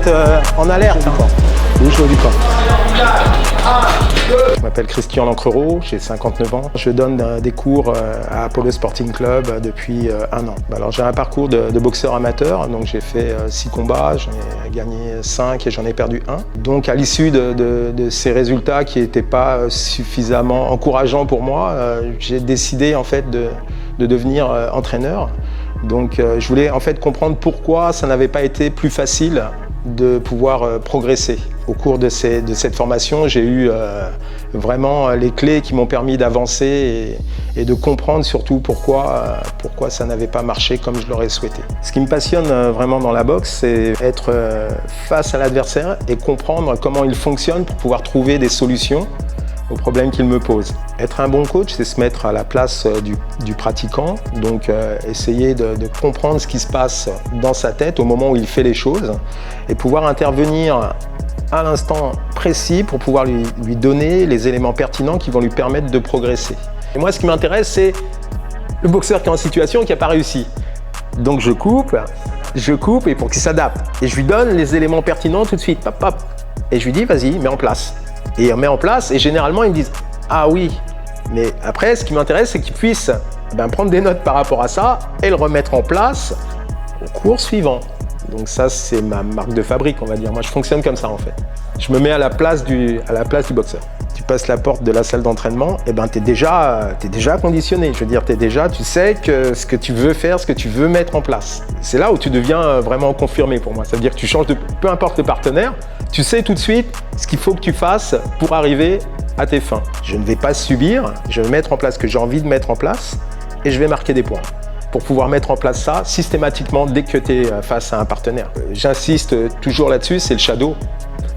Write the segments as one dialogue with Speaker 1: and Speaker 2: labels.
Speaker 1: être en alerte. Bouge le haut du corps. Je m'appelle Christian Lancrereau, j'ai 59 ans. Je donne des cours à Apollo Sporting Club depuis 1 an. Alors j'ai un parcours de boxeur amateur, donc j'ai fait 6 combats, j'en ai gagné 5 et j'en ai perdu 1. Donc à l'issue de ces résultats qui n'étaient pas suffisamment encourageants pour moi, j'ai décidé en fait de devenir entraîneur. Donc je voulais en fait comprendre pourquoi ça n'avait pas été plus facile de pouvoir progresser. Au cours de cette formation, j'ai eu vraiment les clés qui m'ont permis d'avancer et de comprendre surtout pourquoi ça n'avait pas marché comme je l'aurais souhaité. Ce qui me passionne vraiment dans la boxe, c'est être face à l'adversaire et comprendre comment il fonctionne pour pouvoir trouver des solutions aux problèmes qu'il me pose. Être un bon coach, c'est se mettre à la place du pratiquant, donc essayer de comprendre ce qui se passe dans sa tête au moment où il fait les choses et pouvoir intervenir à l'instant précis pour pouvoir lui donner les éléments pertinents qui vont lui permettre de progresser. Et moi, ce qui m'intéresse, c'est le boxeur qui est en situation et qui n'a pas réussi. Donc je coupe et pour qu'il s'adapte. Et je lui donne les éléments pertinents tout de suite. Pop, pop. Et je lui dis, vas-y, mets en place. Et il remet en place et généralement ils me disent « Ah oui !» Mais après, ce qui m'intéresse, c'est qu'ils puissent prendre des notes par rapport à ça et le remettre en place au cours suivant. Donc ça, c'est ma marque de fabrique, on va dire. Moi, je fonctionne comme ça, en fait. Je me mets à la place du boxeur. Tu passes la porte de la salle d'entraînement, et t'es déjà conditionné. Je veux dire, tu sais ce que tu veux faire, ce que tu veux mettre en place. C'est là où tu deviens vraiment confirmé pour moi. Ça veut dire que tu changes peu importe le partenaire, tu sais tout de suite ce qu'il faut que tu fasses pour arriver à tes fins. Je ne vais pas subir, je vais mettre en place ce que j'ai envie de mettre en place et je vais marquer des points pour pouvoir mettre en place ça systématiquement dès que tu es face à un partenaire. J'insiste toujours là-dessus, c'est le shadow.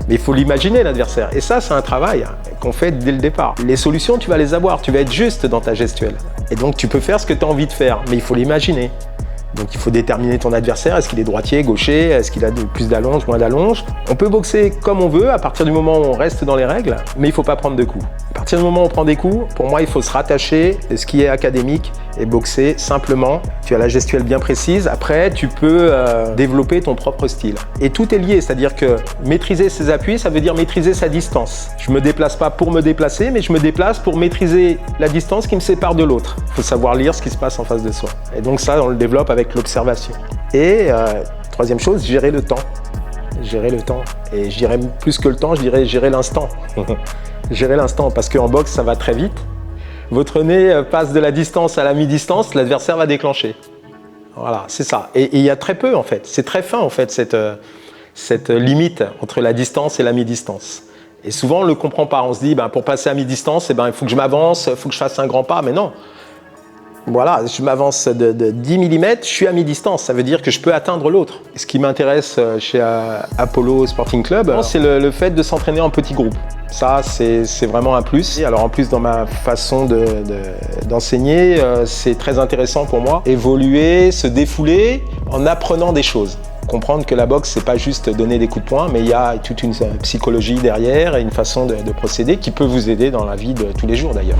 Speaker 1: Mais il faut l'imaginer, l'adversaire. Et ça, c'est un travail qu'on fait dès le départ. Les solutions, tu vas les avoir. Tu vas être juste dans ta gestuelle. Et donc, tu peux faire ce que tu as envie de faire, mais il faut l'imaginer. Donc, il faut déterminer ton adversaire. Est-ce qu'il est droitier, gaucher? Est-ce qu'il a plus d'allonge, moins d'allonge? On peut boxer comme on veut à partir du moment où on reste dans les règles, mais il ne faut pas prendre de coups. À partir du moment où on prend des coups, pour moi, il faut se rattacher à ce qui est académique et boxer simplement. Tu as la gestuelle bien précise. Après, tu peux développer ton propre style. Et tout est lié, c'est-à-dire que maîtriser ses appuis, ça veut dire maîtriser sa distance. Je ne me déplace pas pour me déplacer, mais je me déplace pour maîtriser la distance qui me sépare de l'autre. Il faut savoir lire ce qui se passe en face de soi. Et donc ça, on le développe avec l'observation. Et troisième chose, gérer le temps. Gérer le temps. Et je dirais plus que le temps, je dirais gérer l'instant. Gérer l'instant, parce qu'en boxe, ça va très vite. Votre nez passe de la distance à la mi-distance, l'adversaire va déclencher. Voilà, c'est ça. Et il y a très peu, en fait. C'est très fin, en fait, cette limite entre la distance et la mi-distance. Et souvent, on ne le comprend pas. On se dit, pour passer à mi-distance, il faut que je m'avance, il faut que je fasse un grand pas. Mais non. Voilà, je m'avance de 10 mm, je suis à mi-distance. Ça veut dire que je peux atteindre l'autre. Ce qui m'intéresse chez Apollo Sporting Club, c'est le fait de s'entraîner en petits groupes. Ça, c'est vraiment un plus. Alors en plus, dans ma façon d'enseigner, c'est très intéressant pour moi. Évoluer, se défouler en apprenant des choses. Comprendre que la boxe, c'est pas juste donner des coups de poing, mais il y a toute une psychologie derrière et une façon de procéder qui peut vous aider dans la vie de tous les jours d'ailleurs.